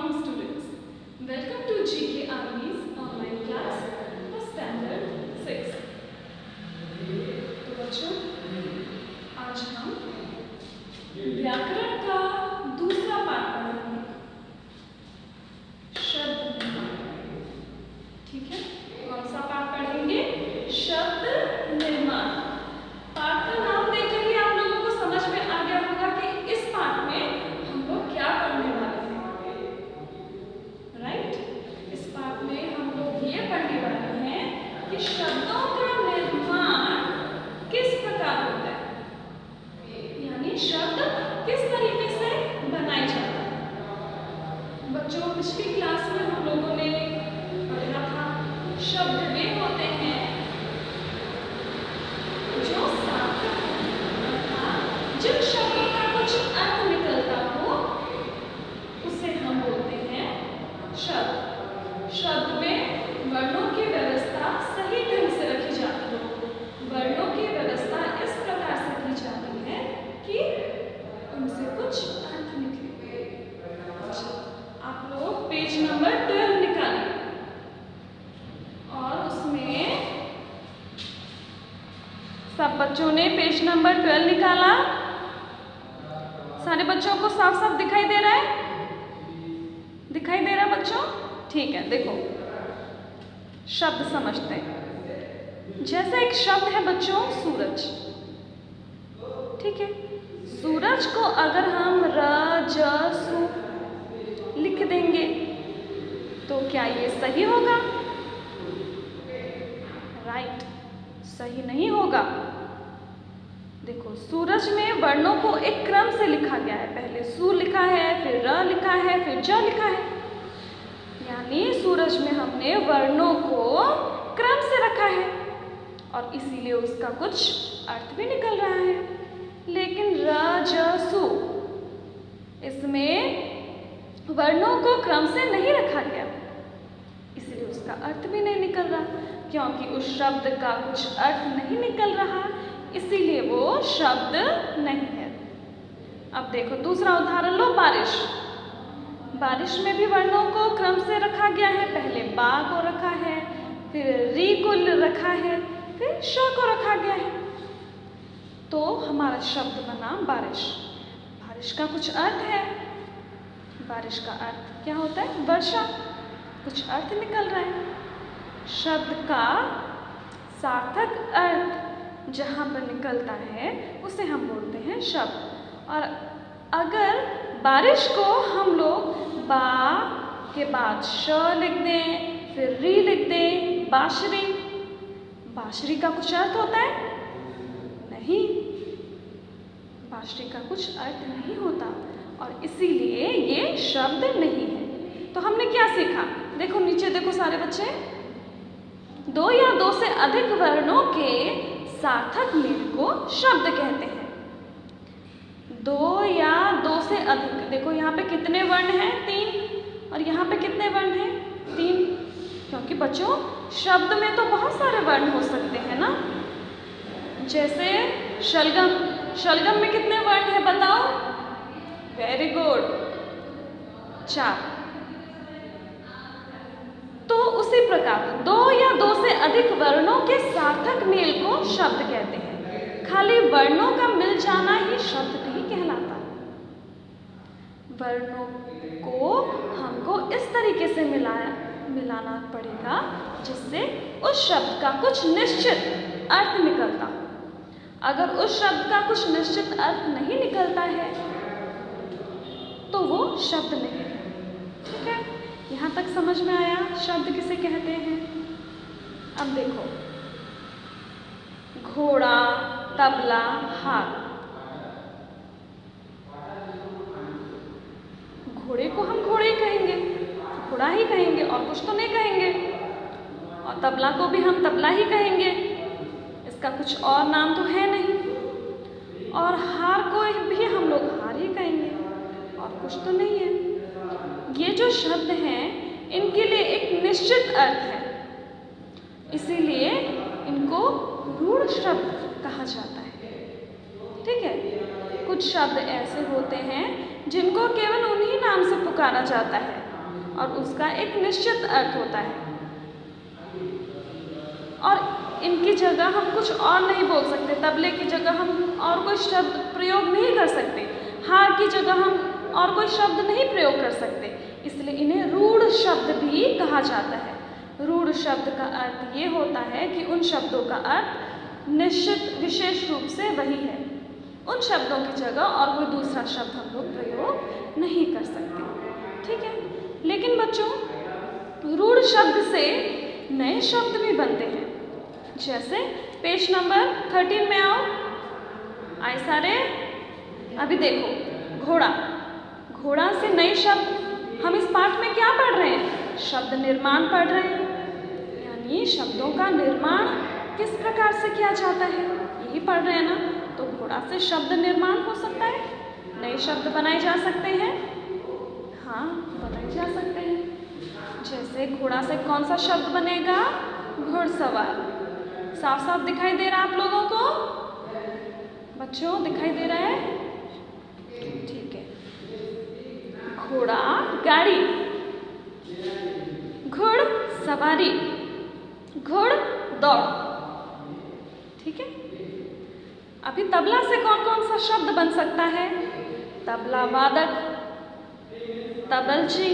morning students. Welcome to GK Army's online class for standard 6. तो बच्चों आज हम व्याकरण का दूसरा पाठ पढ़ेंगे, शब्द निर्माण। ठीक है, कौन सा पाठ पढ़ेंगे? शब्द निर्माण। पाठ का नाम देखकर ही आप लोगों को समझ में आ गया होगा कि इस पाठ में हम लोग क्या पढ़ने वाले हैं। राइट, इस पाठ में हम लोग ये पढ़ने वाले हैं कि शब्दों का निर्माण किस प्रकार होता है, यानी शब्द किस तरीके से बनाए जाते हैं। बच्चों, पिछली क्लास में हम लोगों ने पढ़ा था शब्द वे होते हैं जो सार्थक अर्थात जिन शब्दों का कुछ अर्थ निकलता हो उसे हम बोलते हैं शब्द। शब्द में वर्णों की व्यवस्था सही ढंग से रखी जाती है। वर्णों की व्यवस्था इस प्रकार से की जाती है कि उनसे कुछ अर्थ निकले। आप लोग पेज नंबर 12 निकालें और उसमें सब बच्चों ने पेज नंबर 12 निकाला। सारे बच्चों को साफ साफ दिखाई दे रहा है? दिखाई दे रहा है बच्चों? ठीक है, देखो शब्द समझते हैं। जैसे एक शब्द है बच्चों सूरज। ठीक है, सूरज को अगर हम र ज सु लिख देंगे तो क्या ये सही होगा? राइट, सही नहीं होगा। देखो सूरज में वर्णों को एक क्रम से लिखा गया है। पहले सु लिखा है, फिर र लिखा है, फिर ज लिखा है, यानी सूरज में हमने वर्णों को क्रम से रखा है और इसीलिए उसका कुछ अर्थ भी निकल रहा है। लेकिन र ज सु इसमें वर्णों को क्रम से नहीं रखा गया, इसलिए उसका अर्थ भी नहीं निकल रहा। क्योंकि उस शब्द का कुछ अर्थ नहीं निकल रहा, इसीलिए वो शब्द नहीं है। अब देखो दूसरा उदाहरण लो, बारिश। बारिश में भी वर्णों को क्रम से रखा गया है। पहले बा को रखा है, फिर री को रखा है, फिर श को रखा गया है, तो हमारा शब्द बना बारिश। बारिश का कुछ अर्थ है। बारिश का अर्थ क्या होता है? वर्षा। कुछ अर्थ निकल रहा है। शब्द का सार्थक अर्थ जहाँ पर निकलता है उसे हम बोलते हैं शब्द। और अगर बारिश को हम लोग बा के बाद श लिख दें, फिर री लिख दें, बाशरी। बाशरी का कुछ अर्थ होता है? नहीं, बाशरी का कुछ अर्थ नहीं होता और इसीलिए ये शब्द नहीं है। तो हमने क्या सीखा? देखो नीचे देखो सारे बच्चे, दो या दो से अधिक वर्णों के सार्थक मेल को शब्द कहते हैं। दो या दो से अधिक, देखो यहाँ पे कितने वर्ण हैं? 3। और यहाँ पे कितने वर्ण हैं? 3। क्योंकि बच्चों शब्द में तो बहुत सारे वर्ण हो सकते हैं ना। जैसे शलगम। शलगम में कितने वर्ण हैं बताओ? Very good, 4। तो उसी प्रकार दो या दो से अधिक वर्णों के सार्थक मेल को शब्द कहते हैं। खाली वर्णों का मिल जाना ही शब्द नहीं कहलाता। वर्णों को हमको इस तरीके से मिलाना पड़ेगा जिससे उस शब्द का कुछ निश्चित अर्थ निकलता। अगर उस शब्द का कुछ निश्चित अर्थ नहीं निकलता है तो वो शब्द नहीं है। ठीक है, यहाँ तक समझ में आया शब्द किसे कहते हैं? अब देखो, घोड़ा, तबला, हार। घोड़े को हम घोड़े ही कहेंगे, घोड़ा ही कहेंगे और कुछ तो नहीं कहेंगे। और तबला को भी हम तबला ही कहेंगे, इसका कुछ और नाम तो है नहीं। और हार को भी हम लोग हार ही कहेंगे और कुछ तो नहीं है। ये जो शब्द हैं इनके लिए एक निश्चित अर्थ है, इसीलिए इनको रूढ़ शब्द कहा जाता है। ठीक है, कुछ शब्द ऐसे होते हैं जिनको केवल उन्हीं नाम से पुकारा जाता है, और उसका एक निश्चित अर्थ होता है, और इनकी जगह हम कुछ और नहीं बोल सकते। तबले की जगह हम और कोई शब्द प्रयोग नहीं कर सकते, हार की जगह हम और कोई शब्द नहीं प्रयोग कर सकते, इसलिए इन्हें रूढ़ शब्द भी कहा जाता है। रूढ़ शब्द का अर्थ ये होता है कि उन शब्दों का अर्थ निश्चित विशेष रूप से वही है, उन शब्दों की जगह और कोई दूसरा शब्द हम लोग प्रयोग नहीं कर सकते। ठीक है, लेकिन बच्चों रूढ़ शब्द से नए शब्द भी बनते हैं। जैसे पेज नंबर 13 में आओ, आए सारे। अभी देखो घोड़ा, घोड़ा से नए शब्द हम इस पाठ में क्या पढ़ रहे हैं? शब्द निर्माण पढ़ रहे हैं, यानी शब्दों का निर्माण किस प्रकार से किया जाता है यही पढ़ रहे हैं ना। तो घोड़ा से शब्द निर्माण हो सकता है, नए शब्द बनाए जा सकते हैं। हाँ, बनाए जा सकते हैं। जैसे घोड़ा से कौन सा शब्द बनेगा? घुड़सवार। साफ साफ दिखाई दे रहा है आप लोगों को? बच्चों दिखाई दे रहा है? ठीक है। घोड़ा गाड़ी, घुड़ सवारी, घुड़ दौड़। ठीक है। अभी तबला से कौन कौन सा शब्द बन सकता है? तबला वादक, तबलची,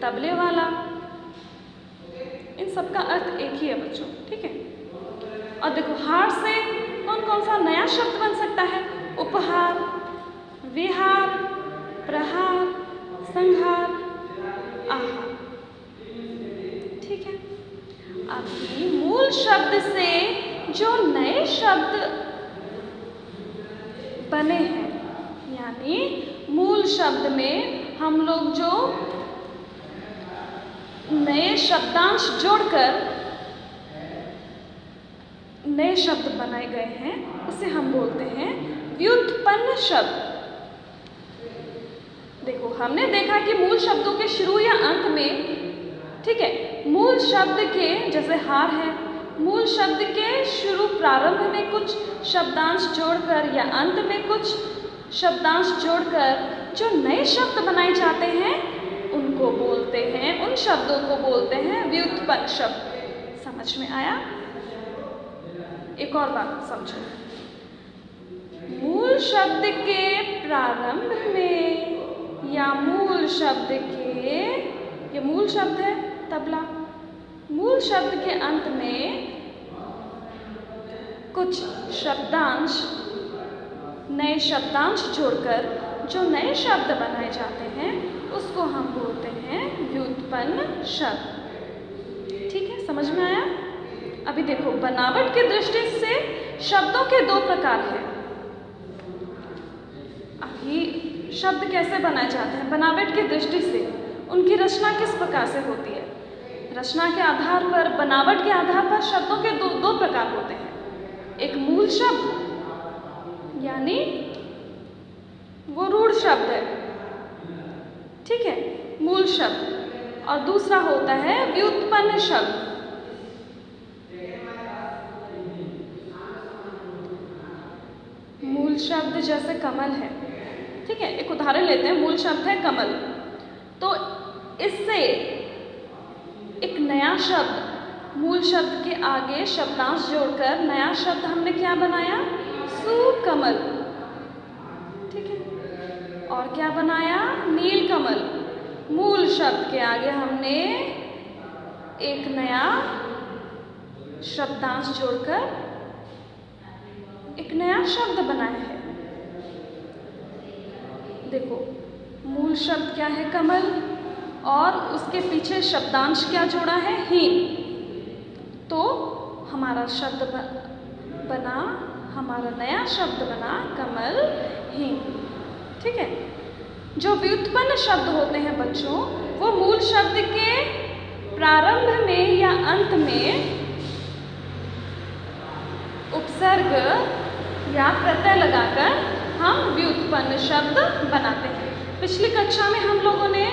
तबले वाला। इन सब का अर्थ एक ही है बच्चों। ठीक है। और देखो हार से कौन कौन सा नया शब्द बन सकता है? उपहार, विहार, प्रहार, संहार, आहार। ठीक है। अभी मूल शब्द से जो नए शब्द बने हैं, यानी मूल शब्द में हम लोग जो नए शब्दांश जोड़कर नए शब्द बनाए गए हैं, उसे हम बोलते हैं व्युत्पन्न शब्द। देखो हमने देखा कि मूल शब्दों के शुरू या अंत में, ठीक है, मूल शब्द के जैसे हार है, मूल शब्द के शुरू प्रारंभ में कुछ शब्दांश जोड़कर या अंत में कुछ शब्दांश जोड़कर जो नए शब्द बनाए जाते हैं उनको बोलते हैं, उन शब्दों को बोलते हैं व्युत्पन्न शब्द। समझ में आया? एक और बात समझो, मूल शब्द के प्रारंभ में या मूल शब्द के, ये मूल शब्द है तबला, मूल शब्द के अंत में कुछ शब्दांश, नए शब्दांश जोड़कर जो नए शब्द बनाए जाते हैं उसको हम बोलते हैं व्युत्पन्न शब्द। ठीक है, समझ में आया? अभी देखो बनावट की दृष्टि से शब्दों के दो प्रकार हैं। अभी शब्द कैसे बनाए जाते हैं बनावट की दृष्टि से, उनकी रचना किस प्रकार से होती है? रचना के आधार पर, बनावट के आधार पर शब्दों के दो प्रकार होते हैं। एक मूल शब्द यानी वो रूढ़ शब्द है, ठीक है, मूल शब्द, और दूसरा होता है व्युत्पन्न शब्द। मूल शब्द जैसे कमल है, ठीक है, एक उदाहरण लेते हैं। मूल शब्द है कमल, तो इससे एक नया शब्द, मूल शब्द के आगे शब्दांश जोड़कर नया शब्द हमने क्या बनाया? सुकमल। ठीक है, और क्या बनाया? नीलकमल। मूल शब्द के आगे हमने एक नया शब्दांश जोड़कर एक नया शब्द बनाया है। देखो मूल शब्द क्या है? कमल, और उसके पीछे शब्दांश क्या जोड़ा है? हीन। तो हमारा शब्द बना, हमारा नया शब्द बना कमल हीन। ठीक है। जो व्युत्पन्न शब्द होते हैं बच्चों, वो मूल शब्द के प्रारंभ में या अंत में उपसर्ग या प्रत्यय लगाकर हम व्युत्पन्न शब्द बनाते हैं। पिछली कक्षा में हम लोगों ने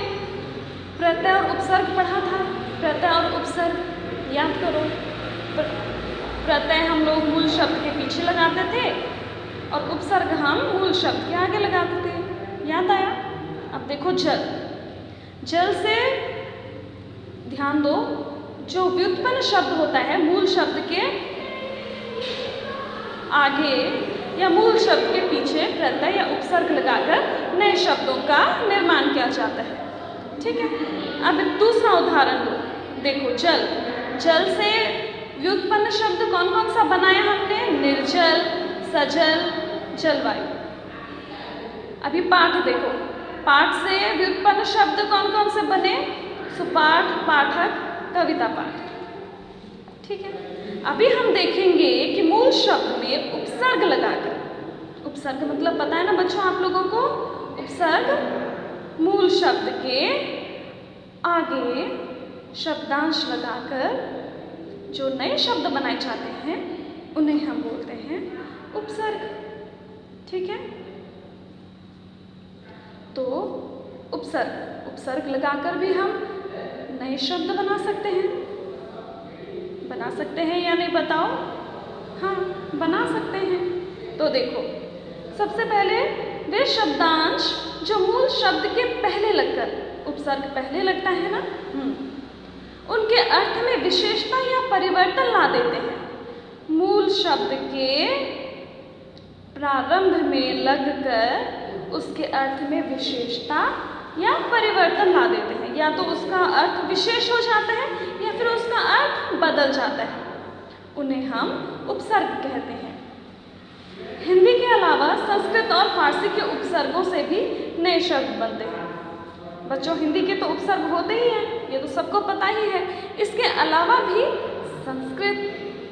प्रत्यय और उपसर्ग पढ़ा था। प्रत्यय और उपसर्ग याद करो। प्रत्यय हम लोग मूल शब्द के पीछे लगाते थे और उपसर्ग हम मूल शब्द के आगे लगाते थे। याद आया? अब देखो जल। जल से ध्यान दो, जो व्युत्पन्न शब्द होता है मूल शब्द के आगे या मूल शब्द के पीछे प्रत्यय या उपसर्ग लगाकर नए शब्दों का निर्माण किया जाता है। ठीक है, अब दूसरा उदाहरण लो, देखो जल, जल से व्युत्पन्न शब्द कौन कौन सा बनाया हमने? निर्जल, सजल, जलवायु। अभी पाठ देखो, पाठ से व्युत्पन्न शब्द कौन कौन से बने? सुपाठ, पाठक, कविता पाठ। ठीक है, अभी हम देखेंगे कि मूल शब्द में उपसर्ग लगाकर, उपसर्ग मतलब पता है ना बच्चों आप लोगों को? उपसर्ग मूल शब्द के आगे शब्दांश लगाकर जो नए शब्द बनाए जाते हैं उन्हें हम बोलते हैं उपसर्ग। ठीक है, तो उपसर्ग, उपसर्ग लगाकर भी हम नए शब्द बना सकते हैं। बना सकते हैं या नहीं बताओ? हाँ, बना सकते हैं। तो देखो, सबसे पहले वे शब्दांश जो मूल शब्द के पहले लगकर, उपसर्ग पहले लगता है ना, उनके अर्थ में विशेषता या परिवर्तन ला देते हैं। मूल शब्द के प्रारंभ में लगकर उसके अर्थ में विशेषता या परिवर्तन ला देते हैं। या तो उसका अर्थ विशेष हो जाता है या फिर उसका अर्थ बदल जाता है, उन्हें हम उपसर्ग कहते हैं। हिंदी के अलावा संस्कृत और फारसी के उपसर्गों से भी नए शब्द बनते हैं। बच्चों, हिंदी के तो उपसर्ग होते ही हैं, ये तो सबको पता ही है। इसके अलावा भी संस्कृत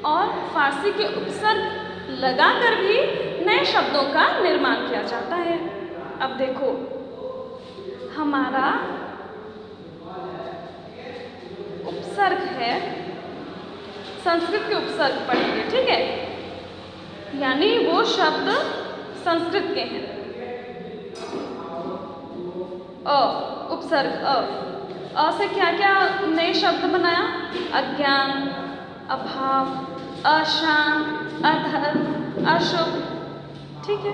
और फारसी के उपसर्ग लगाकर भी नए शब्दों का निर्माण किया जाता है। अब देखो, हमारा उपसर्ग है, संस्कृत के उपसर्ग पढ़ेंगे। ठीक है, यानी वो शब्द संस्कृत के हैं। अ, उपसर्ग अ से क्या क्या नए शब्द बनाया? अज्ञान, अभाव, अशांत, अधर्म, अशुभ। ठीक है,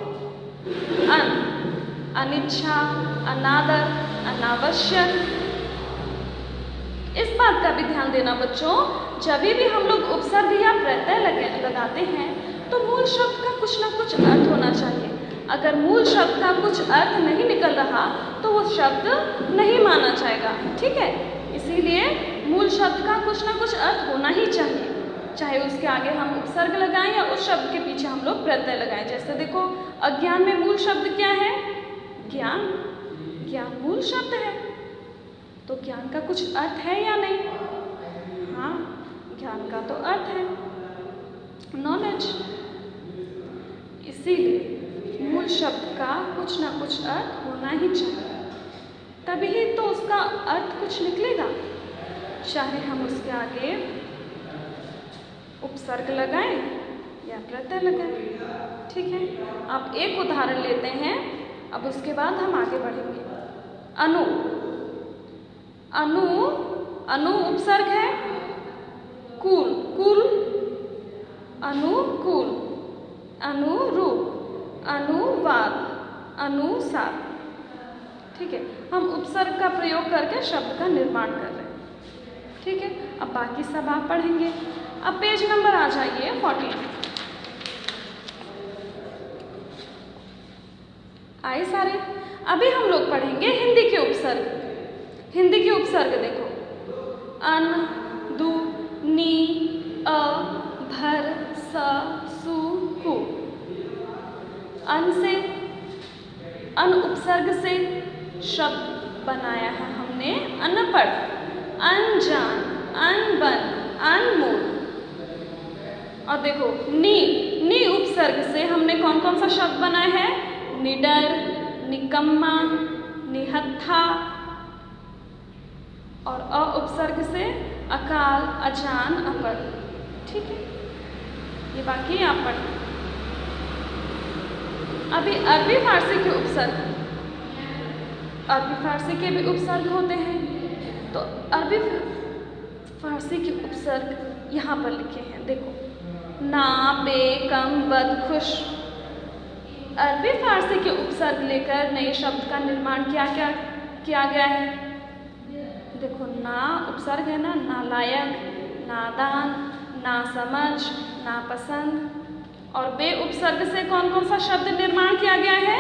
अन, अनिच्छा, अनादर, अनावश्यक। इस बात का भी ध्यान देना बच्चों, जब भी हम लोग उपसर्ग या प्रत्यय लगाते हैं तो मूल शब्द का कुछ ना कुछ अर्थ होना चाहिए। अगर मूल शब्द का कुछ अर्थ नहीं निकल रहा तो वो शब्द नहीं माना जाएगा। ठीक है, इसीलिए मूल शब्द का कुछ ना कुछ अर्थ होना ही चाहिए, चाहे उसके आगे हम उपसर्ग लगाएं या उस शब्द के पीछे हम लोग प्रत्यय लगाएं। जैसे देखो, अज्ञान में मूल शब्द क्या है? ज्ञान। ज्ञान मूल शब्द है, तो ज्ञान का कुछ अर्थ है या नहीं? हाँ, ज्ञान का तो अर्थ है नॉलेज। इसीलिए मूल शब्द का कुछ ना कुछ अर्थ होना ही चाहिए, तभी तो उसका अर्थ कुछ निकलेगा, चाहे हम उसके आगे उपसर्ग लगाएं या प्रत्यय लगाएं। ठीक है, आप एक उदाहरण लेते हैं, अब उसके बाद हम आगे बढ़ेंगे। अनु, अनु, अनु उपसर्ग है। कुल, कुल, अनुकूल, अनुरूप, अनुवाद, अनुसार। ठीक है, हम उपसर्ग का प्रयोग करके शब्द का निर्माण कर रहे हैं। ठीक है, अब बाकी सब आप पढ़ेंगे। अब पेज नंबर आ जाइए 14। आए सारे? अभी हम लोग पढ़ेंगे हिंदी के उपसर्ग। हिंदी के उपसर्ग देखो, अन, दु, नी, अ, भर, स, सु, कु। अन से, अन उपसर्ग से शब्द बनाया है हमने अनपढ़, अनजान, अनबन, अनमोल। और देखो, नी, नी उपसर्ग से हमने कौन कौन सा शब्द बनाया है? निडर, निकम्मा, निहत्था। और अ उपसर्ग से अकाल, अजान, अपढ़। ठीक है, ये बाकी आप पढ़ें। अभी अरबी फारसी के उपसर्ग, अरबी फारसी के भी उपसर्ग होते हैं, तो अरबी फारसी के उपसर्ग यहाँ पर लिखे हैं। देखो, ना, बे, कम, बद, खुश। अरबी फारसी के उपसर्ग लेकर नए शब्द का निर्माण किया गया है। देखो ना उपसर्ग है ना, नालायक, नादान, नासमझ, नापसंद। और बे उपसर्ग से कौन कौन सा शब्द निर्माण किया गया है?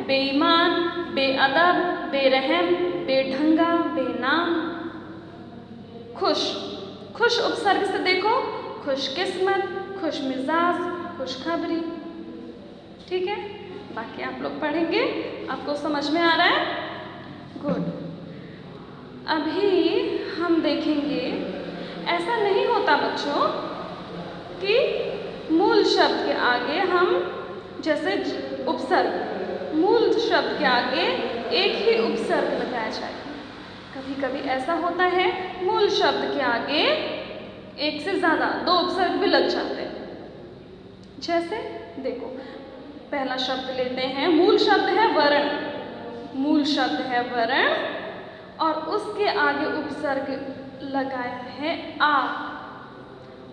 बेईमान, बेअदब, बेरहम, बेढंगा, बेनाम। खुश, खुश उपसर्ग से देखो खुशकिस्मत, खुशमिजाज, खुशखबरी। ठीक है, बाकी आप लोग पढ़ेंगे, आपको समझ में आ रहा है? गुड। अभी हम देखेंगे, ऐसा नहीं होता बच्चों कि मूल शब्द के आगे हम जैसे उपसर्ग, मूल शब्द के आगे एक ही उपसर्ग लगाया जाए। कभी कभी ऐसा होता है मूल शब्द के आगे एक से ज़्यादा 2 उपसर्ग भी लग जाते हैं। जैसे देखो, पहला शब्द लेते हैं, मूल शब्द है वर्ण, मूल शब्द है वर्ण और उसके आगे उपसर्ग लगाया है आ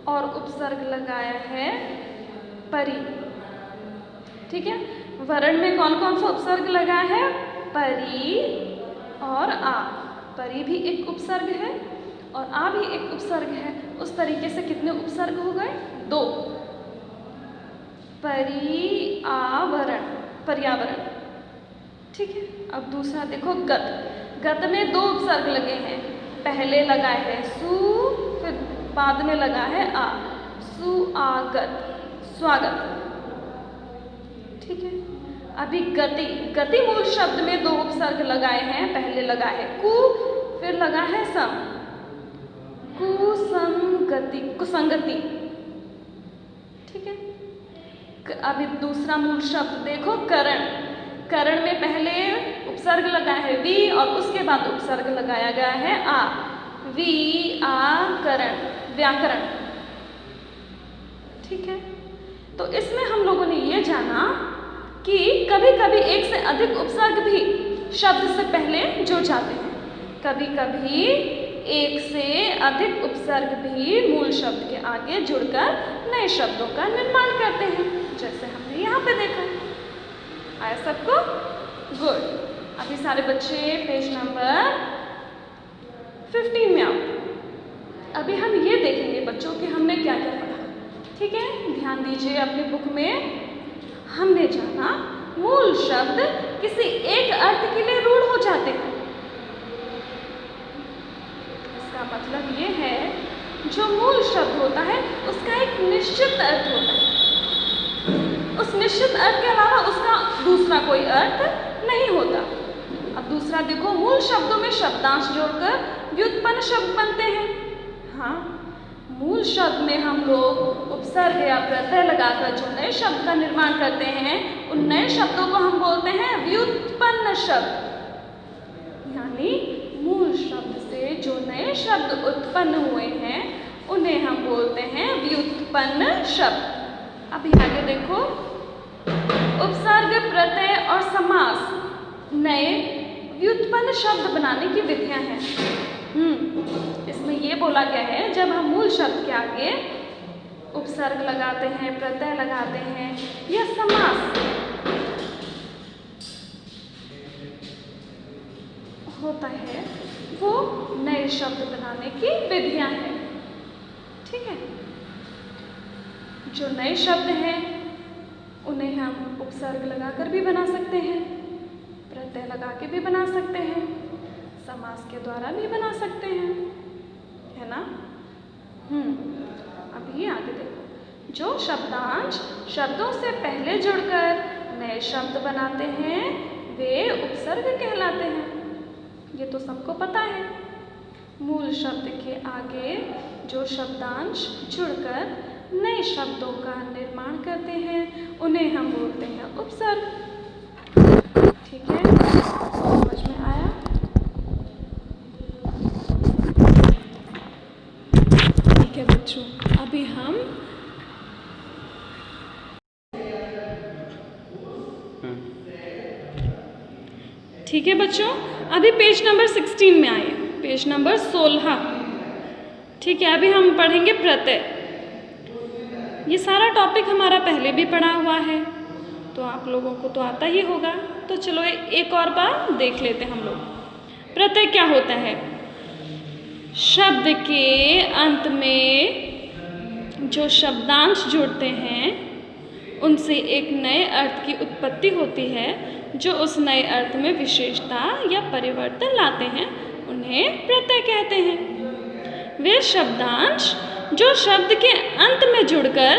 और उपसर्ग लगाया है परी। ठीक है, वर्ण में कौन कौन सा उपसर्ग लगा है? परी और आ। परी भी एक उपसर्ग है और आ भी एक उपसर्ग है। उस तरीके से कितने उपसर्ग हो गए? 2। परी आवरण, पर्यावरण। ठीक है, अब दूसरा देखो गत। गत में 2 उपसर्ग लगे हैं, पहले लगा है सु, फिर बाद में लगा है आ। सुआगत, स्वागत। ठीक है, अभी गति। गति मूल शब्द में 2 उपसर्ग लगाए हैं, पहले लगा है कु, फिर लगा है सम। कुसंगति, कुसंगति। ठीक है, अभी दूसरा मूल शब्द देखो करण। करण में पहले उपसर्ग लगा है वी और उसके बाद उपसर्ग लगाया गया है आ। वी आ करण, व्याकरण। ठीक है, तो इसमें हम लोगों ने ये जाना कि कभी कभी एक से अधिक उपसर्ग भी शब्द से पहले जुड़ जाते हैं। कभी कभी एक से अधिक उपसर्ग भी मूल शब्द के आगे जुड़कर नए शब्दों का निर्माण करते हैं, जैसे हमने यहाँ पे देखा। आया सबको? गुड। अभी सारे बच्चे पेज नंबर 15 में आओ। अभी हम ये देखेंगे बच्चों कि हमने क्या क्या पढ़ा। ठीक है, ध्यान दीजिए अपनी बुक में। हमने जाना मूल शब्द किसी एक अर्थ के लिए रूढ़ हो जाते हैं। इसका मतलब ये है जो मूल शब्द होता है उसका एक निश्चित अर्थ होता है, उस निश्चित अर्थ के अलावा उसका दूसरा कोई अर्थ नहीं होता। अब दूसरा देखो, मूल शब्दों में शब्दांश जोड़कर व्युत्पन्न शब्द बनते हैं। हाँ, मूल शब्द में हम लोग उपसर्ग या प्रत्यय लगाकर जो नए शब्द का निर्माण करते हैं, उन नए शब्दों को हम बोलते हैं व्युत्पन्न शब्द। यानी मूल शब्द से जो नए शब्द उत्पन्न हुए हैं उन्हें हम बोलते हैं व्युत्पन्न शब्द। अभी आगे देखो, उपसर्ग, प्रत्यय और समास नए व्युत्पन्न शब्द बनाने की विधियां हैं। इसमें ये बोला गया है जब हम मूल शब्द के आगे उपसर्ग लगाते हैं, प्रत्यय लगाते हैं या समास होता है, वो नए शब्द बनाने की विधियां हैं। ठीक है, जो नए शब्द हैं उन्हें हम उपसर्ग लगाकर भी बना सकते हैं, प्रत्यय लगा के भी बना सकते हैं, समास के द्वारा भी बना सकते हैं, है ना? अभी आगे देखो, जो शब्दांश शब्दों से पहले जुड़कर नए शब्द बनाते हैं वे उपसर्ग कहलाते हैं। ये तो सबको पता है। मूल शब्द के आगे जो शब्दांश जुड़कर नए शब्दों का निर्माण करते हैं उन्हें हम बोलते हैं उपसर्ग। ठीक है, समझ में आया? ठीक है बच्चों, अभी हम ठीक है बच्चों, अभी पेज नंबर 16 में आए, पेज नंबर 16। ठीक है, अभी हम पढ़ेंगे प्रत्यय। ये सारा टॉपिक हमारा पहले भी पढ़ा हुआ है, तो आप लोगों को तो आता ही होगा। तो चलो एक और बार देख लेते हैं हम लोग। प्रत्यय क्या होता है? शब्द के अंत में जो शब्दांश जुड़ते हैं उनसे एक नए अर्थ की उत्पत्ति होती है। जो उस नए अर्थ में विशेषता या परिवर्तन लाते हैं उन्हें प्रत्यय कहते हैं। वे शब्दांश जो शब्द के अंत में जुड़कर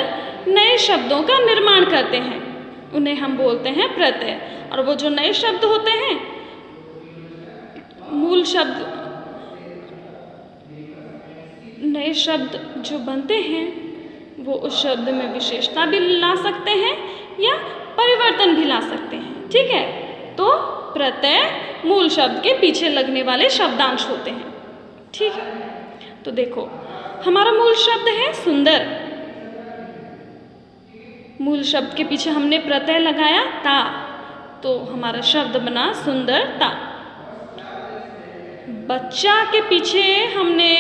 नए शब्दों का निर्माण करते हैं उन्हें हम बोलते हैं प्रत्यय। और वो जो नए शब्द होते हैं, मूल शब्द, नए शब्द जो बनते हैं वो उस शब्द में विशेषता भी ला सकते हैं या परिवर्तन भी ला सकते हैं। ठीक है, तो प्रत्यय मूल शब्द के पीछे लगने वाले शब्दांश होते हैं। ठीक है, तो देखो हमारा मूल शब्द है सुंदर। मूल शब्द के पीछे हमने प्रत्यय लगाया ता, तो हमारा शब्द बना सुंदरता। बच्चा के पीछे हमने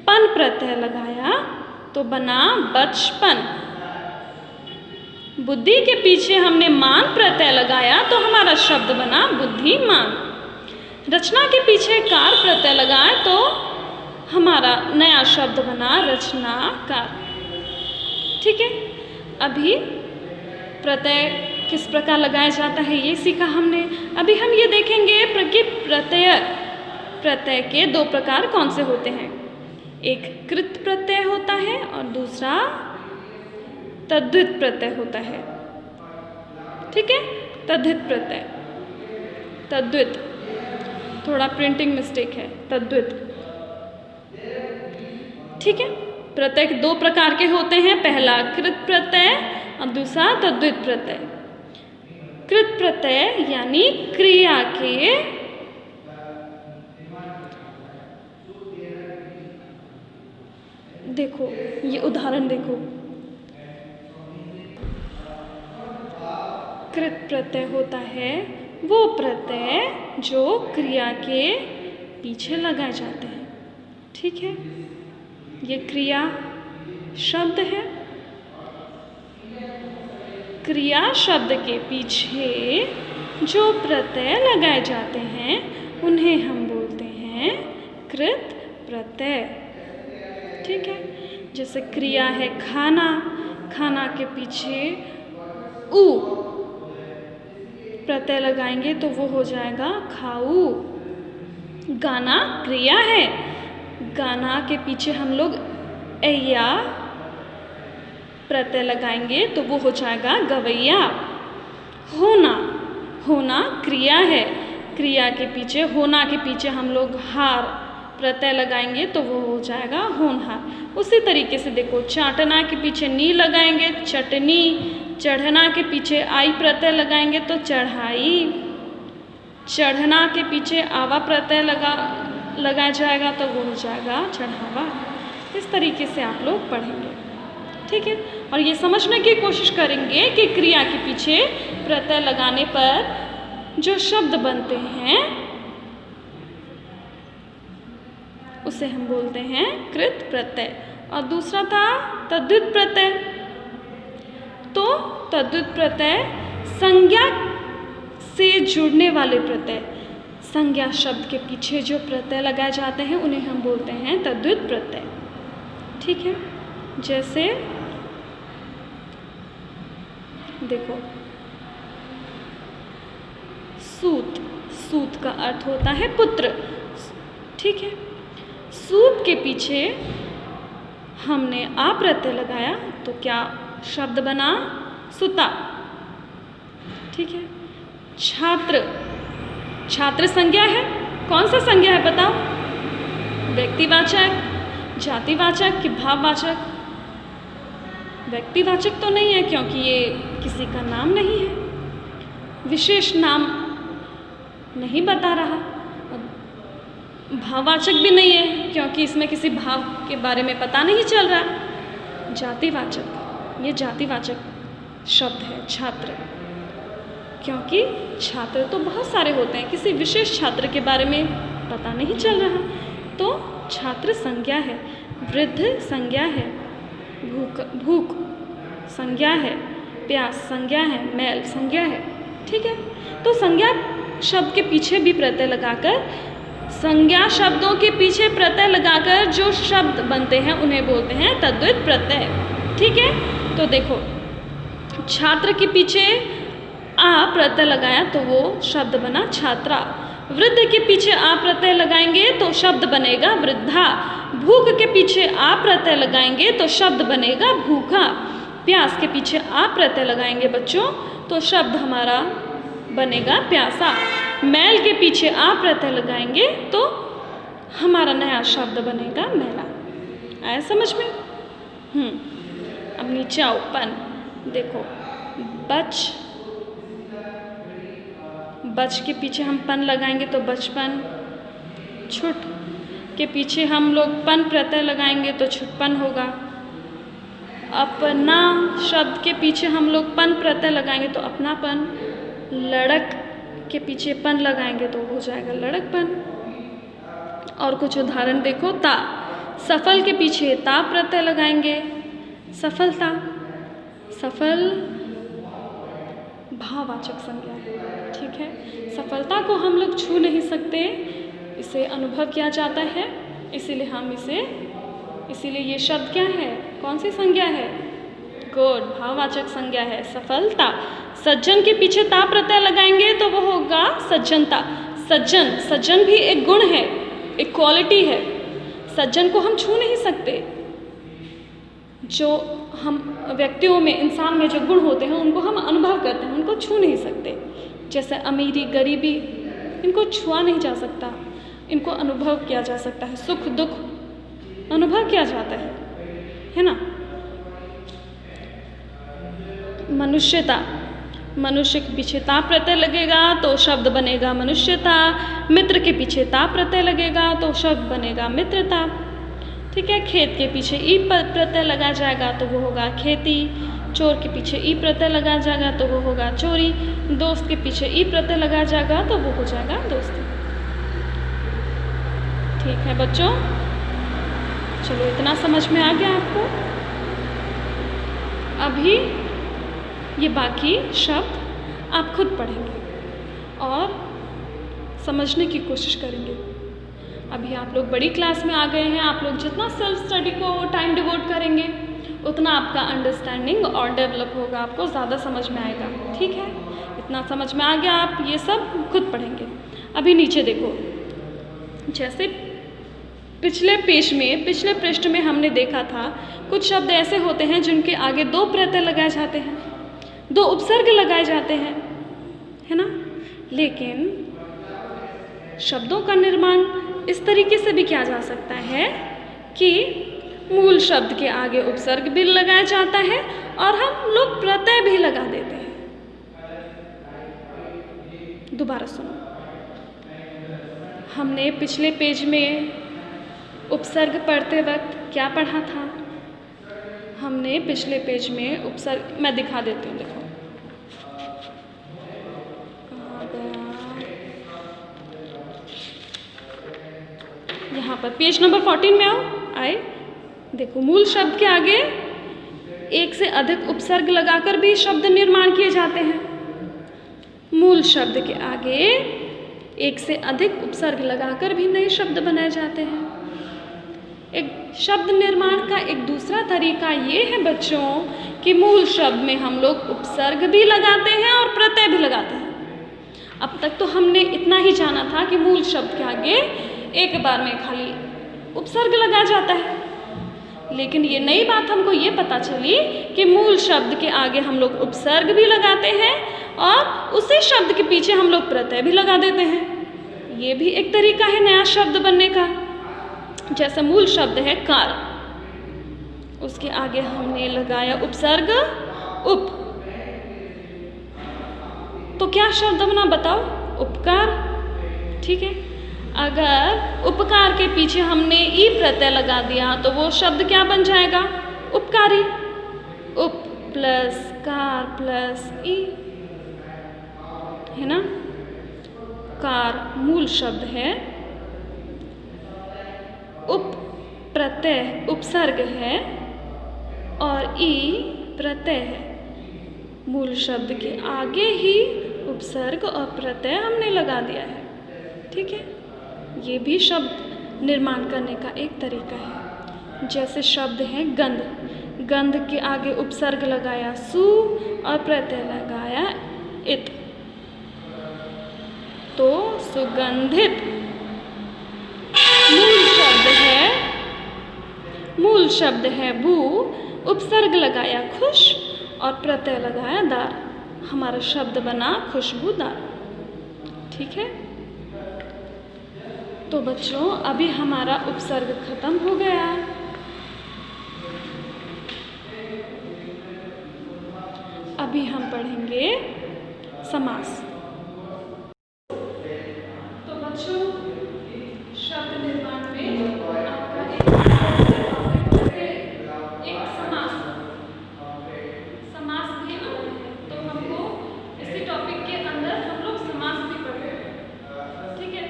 पन प्रत्यय लगाया तो बना बचपन। बुद्धि के पीछे हमने मान प्रत्यय लगाया तो हमारा शब्द बना बुद्धिमान। रचना के पीछे कार प्रत्यय लगाए तो हमारा नया शब्द बना रचनाकार। ठीक है, अभी प्रत्यय किस प्रकार लगाया जाता है ये सीखा हमने। अभी हम ये देखेंगे कि प्रत्यय के दो प्रकार कौन से होते हैं। एक कृत प्रत्यय होता है और दूसरा तद्धित प्रत्यय होता है। ठीक है, तद्धित प्रत्यय, तद्धित, थोड़ा प्रिंटिंग मिस्टेक है, तद्धित। ठीक है, प्रत्यय दो प्रकार के होते हैं, पहला कृत प्रत्यय और दूसरा तद्धित प्रत्यय। कृत प्रत्यय यानी क्रिया के देखो, ये उदाहरण देखो, कृत प्रत्यय होता है वो प्रत्यय जो क्रिया के पीछे लगाए जाते हैं। ठीक है, ये क्रिया शब्द है। क्रिया शब्द के पीछे जो प्रत्यय लगाए जाते हैं उन्हें हम बोलते हैं कृत प्रत्यय। ठीक है, जैसे क्रिया है खाना, खाना के पीछे ऊ प्रत्यय लगाएंगे तो वो हो जाएगा खाऊ। गाना क्रिया है, गाना के पीछे हम लोग ऐया प्रत्यय लगाएंगे तो वो हो जाएगा गवैया। होना, होना क्रिया है, क्रिया के पीछे, होना के पीछे हम लोग हार प्रत्यय लगाएंगे तो वो हो जाएगा होनहार। उसी तरीके से देखो, चाटना के पीछे नी लगाएंगे चटनी, चढ़ना के पीछे आई प्रत्यय लगाएंगे तो चढ़ाई, चढ़ना के पीछे आवा प्रत्यय लगाया जाएगा तो वो हो जाएगा चढ़ावा। इस तरीके से आप लोग पढ़ेंगे। ठीक है, और ये समझने की कोशिश करेंगे कि क्रिया के पीछे प्रत्यय लगाने पर जो शब्द बनते हैं उसे हम बोलते हैं कृत प्रत्यय। और दूसरा था तद्धित प्रत्यय। तो तद्धित प्रत्यय संज्ञा से जुड़ने वाले प्रत्यय, संज्ञा शब्द के पीछे जो प्रत्यय लगाए जाते हैं उन्हें हम बोलते हैं तद्धित प्रत्यय। ठीक है, जैसे देखो, सूत, सूत का अर्थ होता है पुत्र। ठीक है, सूत के पीछे हमने आ प्रत्यय लगाया तो क्या शब्द बना सुता। ठीक है, छात्र, छात्र संज्ञा है, कौन सा संज्ञा है बताओ? व्यक्तिवाचक, जातिवाचक कि भाववाचक? व्यक्तिवाचक तो नहीं है क्योंकि ये किसी का नाम नहीं है, विशेष नाम नहीं बता रहा। भाववाचक भी नहीं है क्योंकि इसमें किसी भाव के बारे में पता नहीं चल रहा। जातिवाचक, ये जातिवाचक शब्द है छात्र, क्योंकि छात्र तो बहुत सारे होते हैं, किसी विशेष छात्र के बारे में पता नहीं चल रहा। तो छात्र संज्ञा है, वृद्ध संज्ञा है, भूख संज्ञा है, प्यास संज्ञा है, मैल संज्ञा है। ठीक है, तो संज्ञा शब्द के पीछे भी प्रत्यय लगाकर संज्ञा शब्दों के पीछे प्रत्यय लगाकर जो शब्द बनते हैं उन्हें बोलते हैं तद्धित प्रत्यय। ठीक है, तो देखो छात्र के पीछे आ प्रत्यय लगाया तो वो शब्द बना छात्रा। वृद्ध के पीछे आ प्रत्यय लगाएंगे तो शब्द बनेगा वृद्धा। भूख के पीछे आ प्रत्यय लगाएंगे तो शब्द बनेगा भूखा। प्यास के पीछे आ प्रत्यय लगाएंगे बच्चों तो शब्द हमारा बनेगा प्यासा। मैल के पीछे आ प्रत्यय लगाएंगे तो हमारा नया शब्द बनेगा मैला। आया समझ में? अब नीचे आओ, पन देखो, बच के पीछे हम पन लगाएंगे तो बचपन। छुट के पीछे हम लोग पन प्रत्यय लगाएंगे तो छुटपन होगा। अपना शब्द के पीछे हम लोग पन प्रत्यय लगाएंगे तो अपनापन। लड़क के पीछे पन लगाएंगे तो हो जाएगा लड़कपन। और कुछ उदाहरण देखो, ता सफल के पीछे ता प्रत्यय लगाएंगे सफलता। सफल भाववाचक संज्ञा है। ठीक है, सफलता को हम लोग छू नहीं सकते, इसे अनुभव किया जाता है, इसीलिए ये शब्द क्या है, कौन सी संज्ञा है? गुड, भाववाचक संज्ञा है सफलता। सज्जन के पीछे ता प्रत्यय लगाएंगे तो वो होगा सज्जनता। सज्जन भी एक गुण है, एक क्वालिटी है। सज्जन को हम छू नहीं सकते। जो हम व्यक्तियों में, इंसान में जो गुण होते हैं उनको हम अनुभव करते हैं, उनको छू नहीं सकते। जैसे अमीरी, गरीबी, इनको छुआ नहीं जा सकता, इनको अनुभव किया जा सकता है। सुख दुख अनुभव किया जाता है ना। मनुष्यता, मनुष्य के पीछे ता प्रत्यय लगेगा तो शब्द बनेगा मनुष्यता। मित्र के पीछे ता प्रत्यय लगेगा तो शब्द बनेगा मित्रता। ठीक है, खेत के पीछे ई प्रत्यय लगाया जाएगा तो वो होगा खेती। चोर के पीछे ई प्रत्यय लगाया जाएगा तो वो होगा चोरी। दोस्त के पीछे ई प्रत्यय लगाया जाएगा तो वो हो जाएगा दोस्ती। ठीक है बच्चों, चलो इतना समझ में आ गया आपको। अभी ये बाकी शब्द आप खुद पढ़ेंगे और समझने की कोशिश करेंगे। अभी आप लोग बड़ी क्लास में आ गए हैं, आप लोग जितना सेल्फ स्टडी को टाइम डिवोट करेंगे उतना आपका अंडरस्टैंडिंग और डेवलप होगा, आपको ज़्यादा समझ में आएगा। ठीक है, इतना समझ में आ गया, आप ये सब खुद पढ़ेंगे। अभी नीचे देखो, जैसे पिछले पृष्ठ में हमने देखा था कुछ शब्द ऐसे होते हैं जिनके आगे दो प्रत्यय लगाए जाते हैं, दो उपसर्ग लगाए जाते हैं, है ना। लेकिन शब्दों का निर्माण इस तरीके से भी किया जा सकता है कि मूल शब्द के आगे उपसर्ग भी लगाया जाता है और हम लोग प्रत्यय भी लगा देते हैं। दोबारा सुनो, हमने पिछले पेज में उपसर्ग पढ़ते वक्त क्या पढ़ा था? हमने पिछले पेज में उपसर्ग, मैं दिखा देती हूँ, देखो कहाँ गया, यहाँ पर पेज नंबर 14 में आए। देखो, मूल शब्द के आगे एक से अधिक उपसर्ग लगाकर भी शब्द निर्माण किए जाते हैं। मूल शब्द के आगे एक से अधिक उपसर्ग लगाकर भी नए शब्द बनाए जाते हैं। एक शब्द निर्माण का एक दूसरा तरीका ये है बच्चों कि मूल शब्द में हम लोग उपसर्ग भी लगाते हैं और प्रत्यय भी लगाते हैं। अब तक तो हमने इतना ही जाना था कि मूल शब्द के आगे एक बार में खाली उपसर्ग लगा जाता है, लेकिन ये नई बात हमको ये पता चली कि मूल शब्द के आगे हम लोग उपसर्ग भी लगाते हैं और उसी शब्द के पीछे हम लोग प्रत्यय भी लगा देते हैं। ये भी एक तरीका है नया शब्द बनने का। जैसे मूल शब्द है कार, उसके आगे हमने लगाया उपसर्ग उप, तो क्या शब्द बना बताओ? उपकार। ठीक है, अगर उपकार के पीछे हमने ई प्रत्यय लगा दिया तो वो शब्द क्या बन जाएगा? उपकारी। उप प्लस कार प्लस ई, है ना। कार मूल शब्द है, उप प्रत्यय उपसर्ग है और ई प्रत्यय है। मूल शब्द के आगे ही उपसर्ग और प्रत्यय हमने लगा दिया है। ठीक है, ये भी शब्द निर्माण करने का एक तरीका है। जैसे शब्द है गंध, गंध के आगे उपसर्ग लगाया सु और प्रत्यय लगाया इत, तो सुगंधित। मूल शब्द है बू, उपसर्ग लगाया खुश और प्रत्यय लगाया दार, हमारा शब्द बना खुशबूदार। ठीक है, तो बच्चों अभी हमारा उपसर्ग खत्म हो गया। अभी हम पढ़ेंगे समास। तो बच्चों शब्द निर्माण में आपका एक समास भी आता है, तो हमको इसी टॉपिक के अंदर हम लोग समास भी पढ़ेंगे। ठीक है,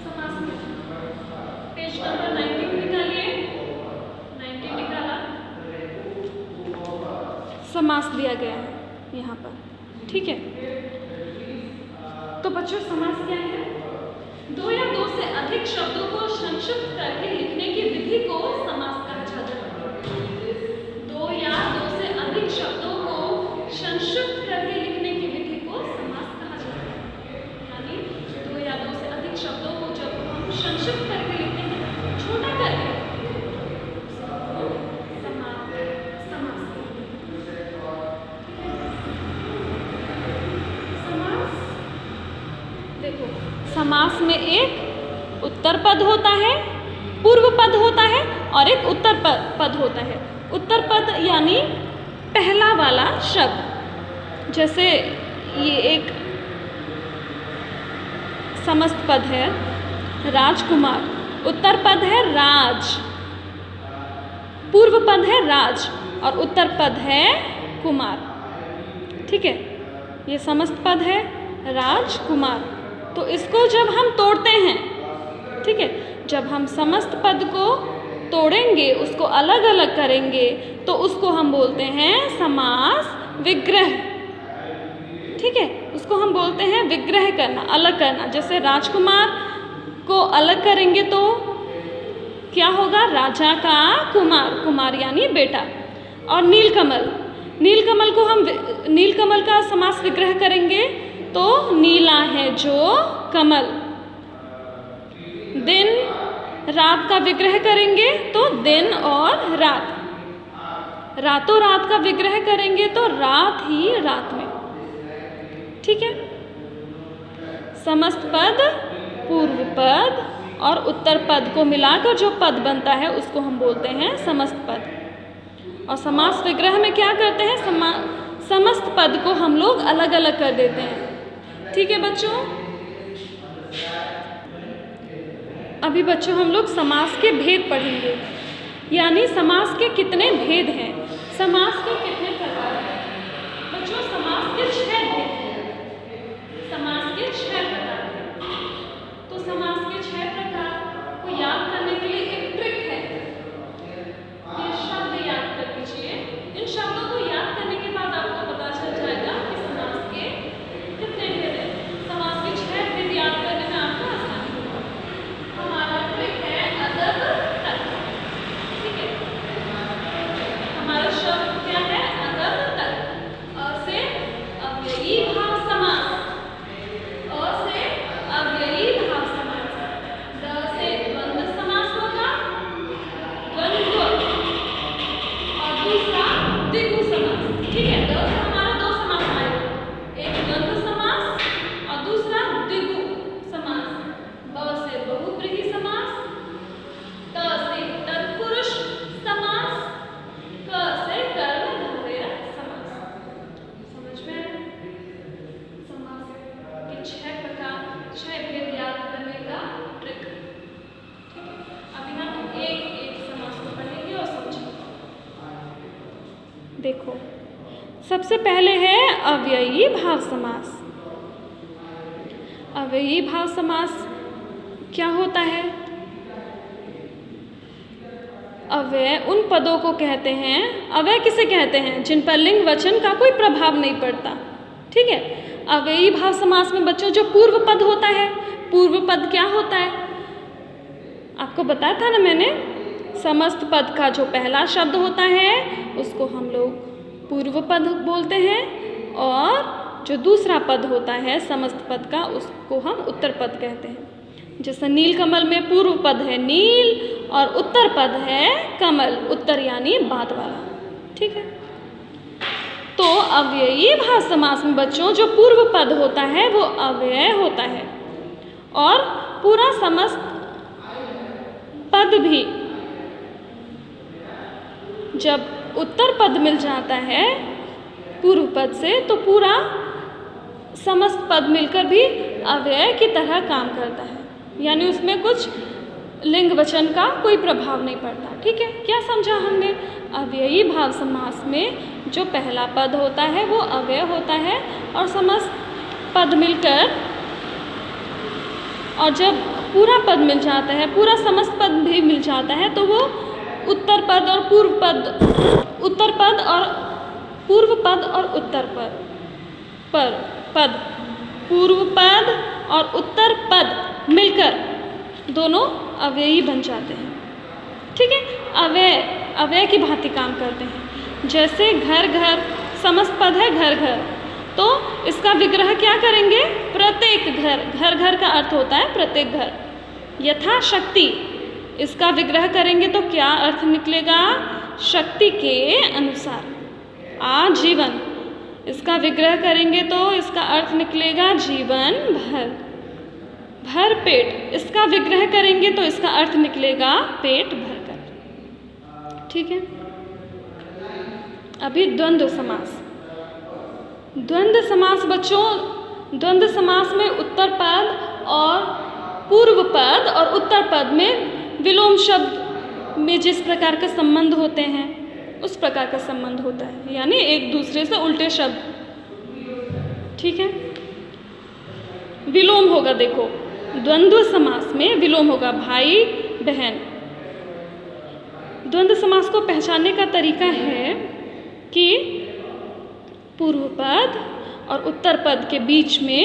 समास में पेज नंबर 19 निकालिए, 19 निकाला, समास दिया गया है यहाँ पर। ठीक है, तो बच्चों समास क्या है? दो या दो से अधिक शब्दों को संक्षिप्त करके लिखने की विधि को समास कहा जाता है। दो या दो से अधिक शब्दों को संक्षिप्त करके लिखने की विधि को समास कहा जाता है। यानी दो या दो से अधिक शब्दों को जब हम संक्षिप्त करके लिखते हैं, छोटा करके, समास में एक उत्तर पद होता है, पूर्व पद होता है और एक उत्तर पद होता है। उत्तर पद यानी पहला वाला शब्द, जैसे ये एक समस्त पद है राजकुमार, उत्तर पद है राज, पूर्व पद है राज और उत्तर पद है कुमार। ठीक है, ये समस्त पद है राजकुमार। तो इसको जब हम तोड़ते हैं, ठीक है, जब हम समस्त पद को तोड़ेंगे, उसको अलग अलग करेंगे, तो उसको हम बोलते हैं समास विग्रह। ठीक है, उसको हम बोलते हैं विग्रह करना, अलग करना। जैसे राजकुमार को अलग करेंगे तो क्या होगा? राजा का कुमार, कुमार यानी बेटा। और नीलकमल, नीलकमल को हम नीलकमल का समास विग्रह करेंगे तो नीला है जो कमल। दिन रात का विग्रह करेंगे तो दिन और रात। रातों रात का विग्रह करेंगे तो रात ही रात में। ठीक है, समस्त पद, पूर्व पद और उत्तर पद को मिलाकर जो पद बनता है उसको हम बोलते हैं समस्त पद। और समास विग्रह में क्या करते हैं? समस्त पद को हम लोग अलग अलग कर देते हैं। ठीक है बच्चों, अभी बच्चों हम लोग समास के भेद पढ़ेंगे, यानी समास के कितने भेद हैं, समास के कितने प्रकार हैं। बच्चों समास के 6 भेद हैं, समास के 6 प्रकार हैं। तो समास के 6 प्रकार को याद करने के लिए एक ट्रिक है। ये शब्द याद कर लीजिए, इन शब्दों को याद करने के बाद आपको पता चल जाएगा कि समास के कितने भेद हैं। समास के 6 भेद याद करने में आपको आसानी होगा। हमारा ट्रिक है अदब तक। ठीक है, हमारा शब्द क्या है? अदब तक। अ से अव्ययी भाव समास, अ से अव्ययी भाव समास, द से द्वंद्व समास होगा, द्वंद्व, और दूसरा द्विगु समास। ठीक है, द से हमारा 2 समास आएगा, एक द्वंद्व समास और दूसरा द्विगु समास। ब से बहुव्रीहि समास, त से तत्पुरुष समास, क से कर्मधारय समास। समझ में आया? समास के 6 प्रकार, 6 भेद याद करने का ट्रिक। ठीक है, अभी हम एक एक समास को पढ़ेंगे और समझेंगे। देखो, सबसे पहले है अव्ययी भाव समास। अव्ययी भाव समास क्या होता है? अव्यय उन पदों को कहते हैं, अव्यय किसे कहते हैं? जिन पर लिंग वचन का कोई प्रभाव नहीं पड़ता। ठीक है, अव्ययी भाव समास में बच्चों जो पूर्व पद होता है, पूर्व पद क्या होता है आपको बताया था ना मैंने, समस्त पद का जो पहला शब्द होता है उसको हम लोग पूर्व पद बोलते हैं, और जो दूसरा पद होता है समस्त पद का उसको हम उत्तर पद कहते हैं। जैसे नीलकमल में पूर्व पद है नील और उत्तर पद है कमल, उत्तर यानी बाद वाला। ठीक है, तो अव्ययी भाव समास में बच्चों जो पूर्व पद होता है वो अव्यय होता है, और पूरा समस्त पद भी जब उत्तर पद मिल जाता है पूर्व पद से तो पूरा समस्त पद मिलकर भी अव्यय की तरह काम करता है, यानी उसमें कुछ लिंग वचन का कोई प्रभाव नहीं पड़ता। ठीक है, क्या समझा हमने? अव्ययी भाव समास में जो पहला पद होता है वो अव्यय होता है, और समस्त पद मिलकर, और जब पूरा पद मिल जाता है, पूरा समस्त पद भी मिल जाता है, तो वो उत्तर पद और पूर्व पद, उत्तर पद और पूर्व पद और उत्तर पद पूर्व पद और उत्तर पद मिलकर दोनों अव्ययी बन जाते हैं। ठीक है, अव्यय की भांति काम करते हैं। जैसे घर घर समस्त पद है घर घर, तो इसका विग्रह क्या करेंगे? प्रत्येक घर, घर घर का अर्थ होता है प्रत्येक घर। यथाशक्ति इसका विग्रह करेंगे तो क्या अर्थ निकलेगा? शक्ति के अनुसार। आजीवन इसका विग्रह करेंगे तो इसका अर्थ निकलेगा जीवन भर। भर पेट इसका विग्रह करेंगे तो इसका अर्थ निकलेगा पेट भरकर। ठीक है, अभी द्वंद्व समास। द्वंद्व समास बच्चों, द्वंद्व समास में उत्तर पद और पूर्व पद और उत्तर पद में विलोम शब्द में जिस प्रकार के संबंध होते हैं उस प्रकार का संबंध होता है, यानी एक दूसरे से उल्टे शब्द। ठीक है, विलोम होगा। देखो द्वंद्व समास में विलोम होगा भाई बहन। द्वंद्व समास को पहचानने का तरीका है कि पूर्व पद और उत्तर पद के बीच में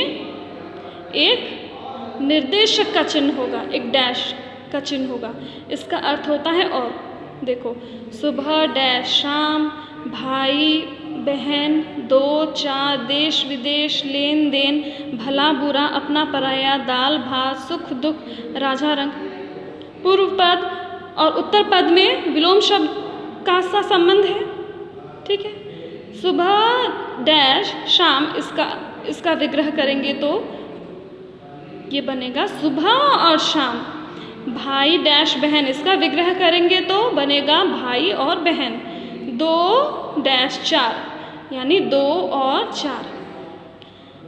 एक निर्देशक का चिन्ह होगा, एक डैश का चिन्ह होगा। इसका अर्थ होता है और। देखो सुबह डैश, शाम, भाई बहन, दो चार, देश विदेश, लेन देन, भला बुरा, अपना पराया, दाल भात, सुख दुख, राजा रंग। पूर्व पद और उत्तर पद में विलोम शब्द का सा संबंध है। ठीक है, सुबह डैश शाम, इसका विग्रह करेंगे तो ये बनेगा सुबह और शाम। भाई डैश बहन, इसका विग्रह करेंगे तो बनेगा भाई और बहन। दो डैश चार, यानी दो और चार।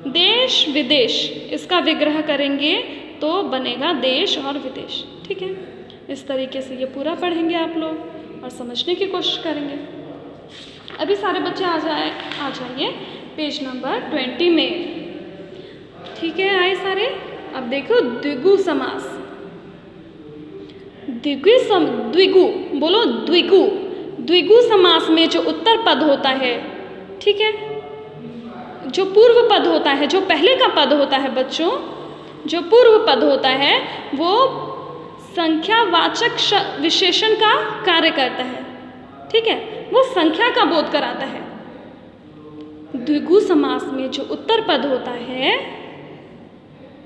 देश विदेश, इसका विग्रह करेंगे तो बनेगा देश और विदेश। ठीक है, इस तरीके से ये पूरा पढ़ेंगे आप लोग और समझने की कोशिश करेंगे। अभी सारे बच्चे आ जाइए पेज नंबर 20 में। ठीक है, आए सारे। अब देखो द्विगु समास। द्विगु बोलो, द्विगु समास में जो उत्तर पद होता है, ठीक है, जो पूर्व पद होता है, जो पहले का पद होता है बच्चों, जो पूर्व पद होता है वो संख्यावाचक विशेषण का कार्य करता है। ठीक है, वो संख्या का बोध कराता है। द्विगु समास में जो उत्तर पद होता है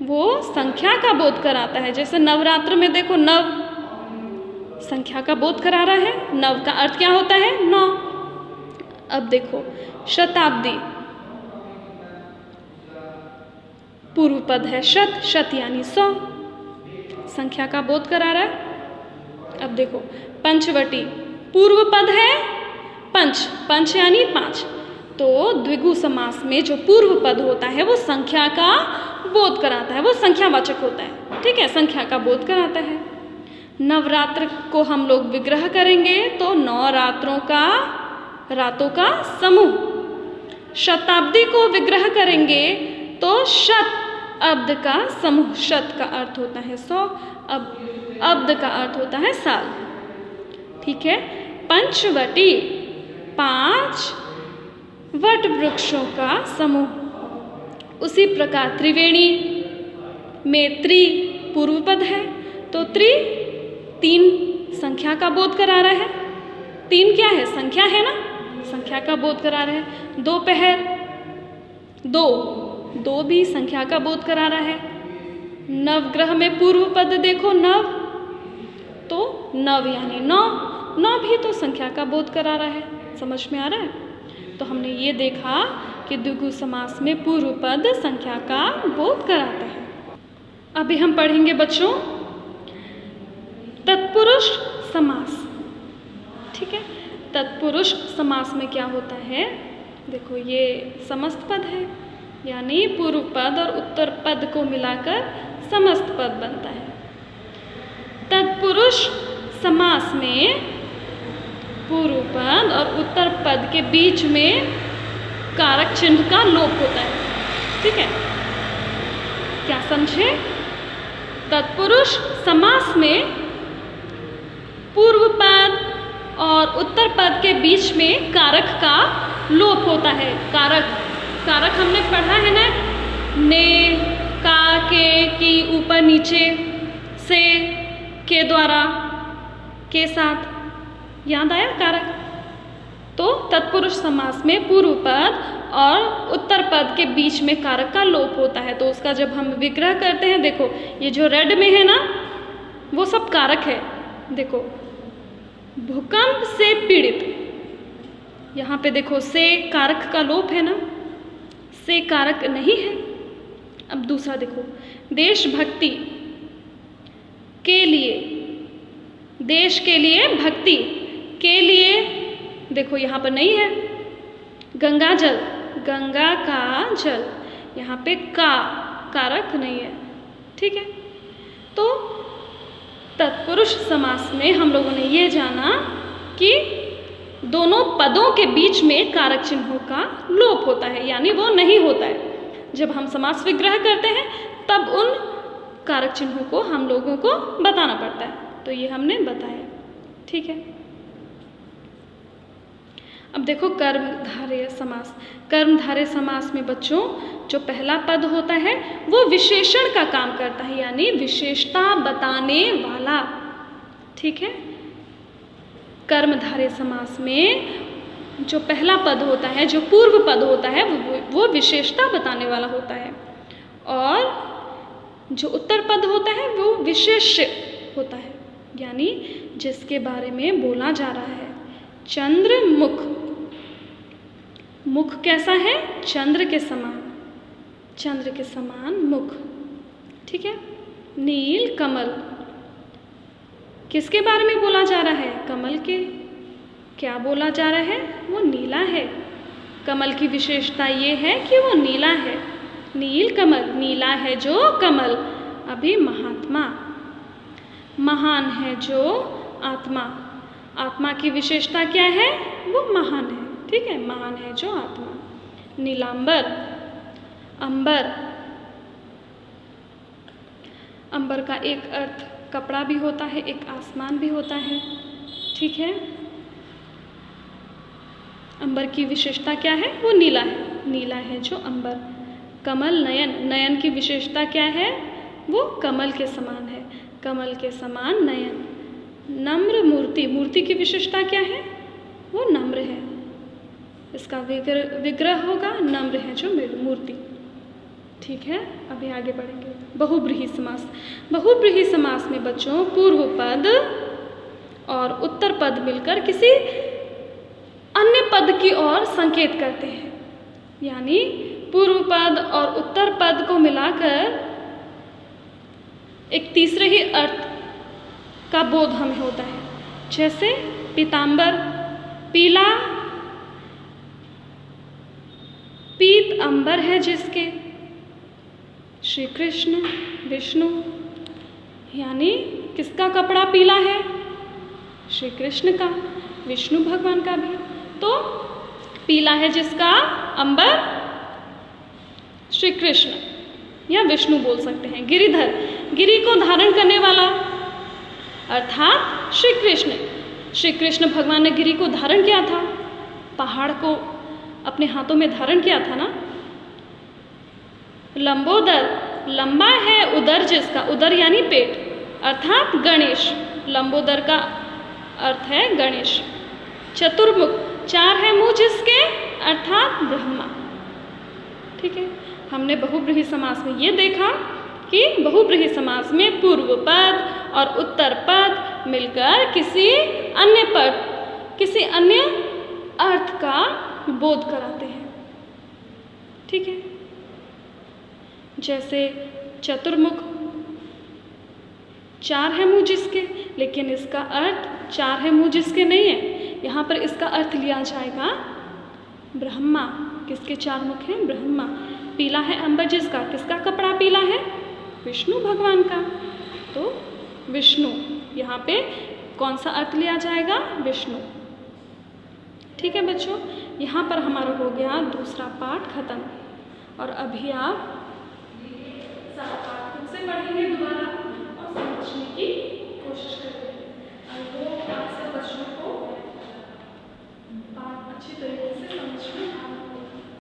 वो संख्या का बोध कराता है। जैसे नवरात्र में देखो, नव संख्या का बोध करा रहा है। नव का अर्थ क्या होता है? 9। अब देखो शताब्दी, पूर्व पद है शत, शत यानी 100, संख्या का बोध करा रहा है। अब देखो पंचवटी, पूर्व पद है पंच, पंच यानी 5। तो द्विगु समास में जो पूर्व पद होता है वो संख्या का बोध कराता है, वो संख्यावाचक होता है। ठीक है, संख्या का बोध कराता है। नवरात्र को हम लोग विग्रह करेंगे तो 9 रातों का समूह। शताब्दी को विग्रह करेंगे तो शत अब्द का समूह। शत का अर्थ होता है 100, अब्द का अर्थ होता है साल। ठीक है, पंचवटी 5 वट वृक्षों का समूह। उसी प्रकार त्रिवेणी में त्रि पूर्व पद है, तो त्रि 3 संख्या का बोध करा रहा है। 3 क्या है? संख्या है ना, संख्या का बोध करा रहा है। दोपहर 2 भी संख्या का बोध करा रहा है। नवग्रह में पूर्व पद देखो नव, तो नव यानी 9 भी तो संख्या का बोध करा रहा है। समझ में आ रहा है? तो हमने ये देखा कि द्विगु समास में पूर्व पद संख्या का बोध कराता है। अभी हम पढ़ेंगे बच्चों तत्पुरुष समास। ठीक है, तत्पुरुष समास में क्या होता है? देखो ये समस्त पद है, यानी पूर्व पद और उत्तर पद को मिलाकर समस्त पद बनता है। तत्पुरुष समास में पूर्व पद और उत्तर पद के बीच में कारक चिन्ह का लोप होता है। ठीक है, क्या समझे? तत्पुरुष समास में पूर्व पद और उत्तर पद के बीच में कारक का लोप होता है। कारक हमने पढ़ा है ना, ने, का, के, की, ऊपर नीचे, से, के द्वारा, के साथ, याद आया कारक? तो तत्पुरुष समास में पूर्व पद और उत्तर पद के बीच में कारक का लोप होता है। तो उसका जब हम विग्रह करते हैं, देखो ये जो रेड में है ना, वो सब कारक है। देखो भूकंप से पीड़ित, यहाँ पे देखो से कारक का लोप है ना, से कारक नहीं है। अब दूसरा देखो देशभक्ति के लिए, देश के लिए भक्ति के लिए, देखो यहाँ पर नहीं है। गंगा जल, गंगा का जल, यहाँ पे का कारक नहीं है। ठीक है, तो तत्पुरुष समास में हम लोगों ने ये जाना कि दोनों पदों के बीच में कारक चिन्हों का लोप होता है, यानी वो नहीं होता है। जब हम समास विग्रह करते हैं तब उन कारक चिन्हों को हम लोगों को बताना पड़ता है। तो ये हमने बताया। ठीक है, अब देखो कर्मधारय समास। कर्मधारय समास में बच्चों जो पहला पद होता है वो विशेषण का काम करता है, यानी विशेषता बताने वाला। ठीक है, कर्मधारय समास में जो पहला पद होता है, जो पूर्व पद होता है, वो विशेषता बताने वाला होता है, और जो उत्तर पद होता है वो विशेष्य होता है, यानी जिसके बारे में बोला जा रहा है। चंद्र मुख, मुख कैसा है? चंद्र के समान, चंद्र के समान मुख। ठीक है, नील कमल, किसके बारे में बोला जा रहा है? कमल के। क्या बोला जा रहा है? वो नीला है। कमल की विशेषता ये है कि वो नीला है। नील कमल, नीला है जो कमल। अभी महात्मा, महान है जो आत्मा। आत्मा की विशेषता क्या है? वो महान है। ठीक है, महान है जो आत्मा। नीलांबर, अंबर, अंबर का एक अर्थ कपड़ा भी होता है, एक आसमान भी होता है। ठीक है, अंबर की विशेषता क्या है? वो नीला है, नीला है जो अंबर। कमल नयन, नयन की विशेषता क्या है? वो कमल के समान है, कमल के समान नयन। नम्र मूर्ति, मूर्ति की विशेषता क्या है? वो नम्र है, इसका विग्रह होगा नम्र है जो मूर्ति। ठीक है, अभी आगे बढ़ेंगे। बहुब्रीहि समास। बहुब्रीहि समास में बच्चों पूर्व पद और उत्तर पद मिलकर किसी अन्य पद की ओर संकेत करते हैं, यानी पूर्व पद और उत्तर पद को मिलाकर एक तीसरे ही अर्थ का बोध हमें होता है। जैसे पीतांबर, पीला, पीत अंबर है जिसके। श्री कृष्ण, विष्णु, यानी किसका कपड़ा पीला है? श्री कृष्ण का, विष्णु भगवान का भी। तो पीला है जिसका अंबर श्री कृष्ण या विष्णु बोल सकते हैं। गिरिधर, गिरि को धारण करने वाला अर्थात श्री कृष्ण। श्री कृष्ण भगवान ने गिरि को धारण किया था, पहाड़ को अपने हाथों में धारण किया था ना। लंबोदर, लंबा है उदर जिसका, उदर यानी पेट, अर्थात गणेश। लंबोदर का अर्थ है गणेश। चतुर्मुख, चार है मुंह जिसके, अर्थात ब्रह्मा। ठीक है, हमने बहुब्रीहि समास में ये देखा कि बहुब्रीहि समास में पूर्व पद और उत्तर पद मिलकर किसी अन्य पद, किसी अन्य अर्थ का बोध कराते हैं। ठीक है, जैसे चतुर्मुख, चार है मुंह जिसके, लेकिन इसका अर्थ चार है मुंह जिसके नहीं है। यहाँ पर इसका अर्थ लिया जाएगा ब्रह्मा। किसके चार मुख हैं? ब्रह्मा। पीला है अंबर जिसका, किसका कपड़ा पीला है? विष्णु भगवान का, तो विष्णु। यहाँ पे कौन सा अर्थ लिया जाएगा? विष्णु। ठीक है बच्चों, यहाँ पर हमारा हो गया दूसरा पाठ खत्म। और अभी आप सारा पाठ खुद से पढ़ेंगे दोबारा और समझने की कोशिश करेंगे। वो आपसे बच्चों को बात अच्छी तरीके से समझ में आ